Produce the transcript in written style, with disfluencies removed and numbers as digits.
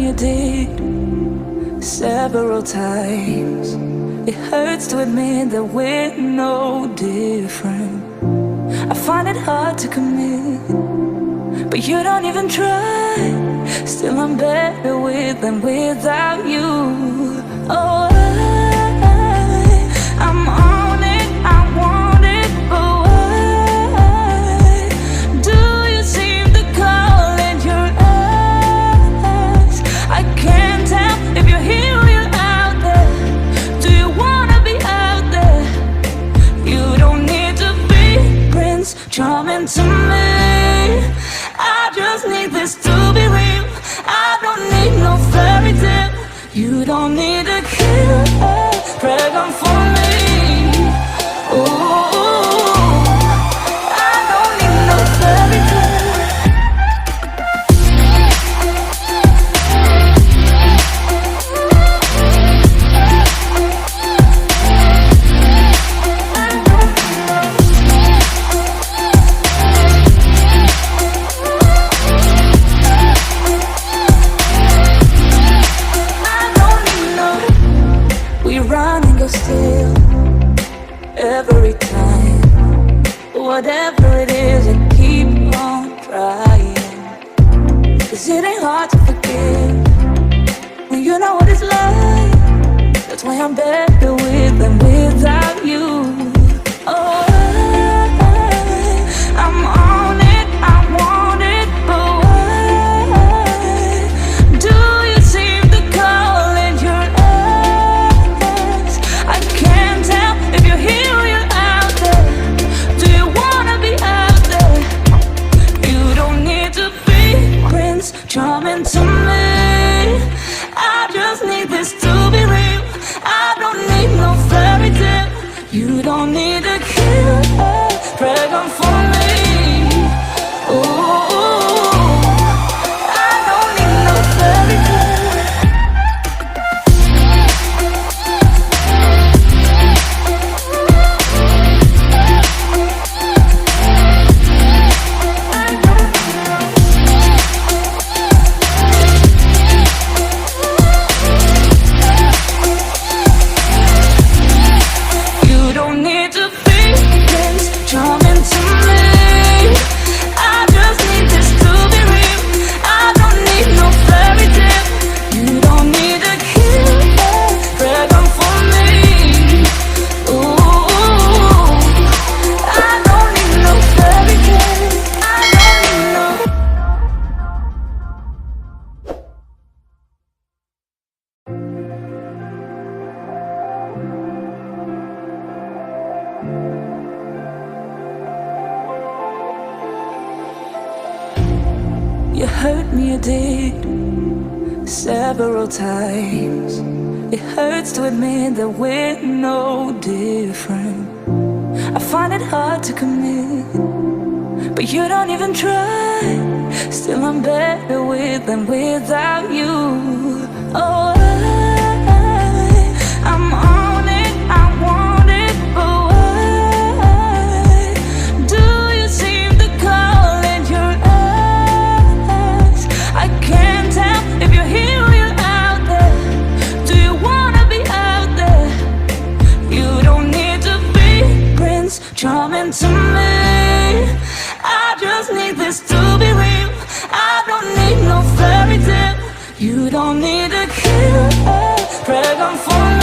me, it did several times. It hurts to admit that we're no different. I find it hard to commit, but you don't even try. Still I'm better with than without you. Oh, I'm on it, I want it, but why do you seem to call in your eyes? I can't tell if you're here or you're out there. Do you wanna be out there? You don't need to be Prince Charming to me. I just need this to be real. I don't need no fairy tale. You don't need a killer pregnant for me. Ooh, I don't need no fairy tale. Still, every time, whatever it is, I keep on trying. 'Cause it ain't hard to forgive when you know what it's like. That's why I'm better with than without you. Oh, I'm on it, I want it, but why do you seem to call in your eyes? I can't tell if you're here or you're out there. Do you wanna be out there? You don't need to be Prince Charming to me. I just need this to be real. I don't need no fairy tale. You don't need a killer pregnant for me. Ooh, I don't need no fairy tale. You hurt me, you did several times. It hurts to admit that we're no different. I find it hard to commit, but you don't even try. Still I'm better with than without you. Oh, I'm on it, I want it, but why do you seem to call in your eyes? I can't tell if you're here or you're out there. Do you wanna be out there? You don't need to be Prince Charming to me. I just need this to be real. I don't need no fairy tale. You don't need a killer pregnant for me.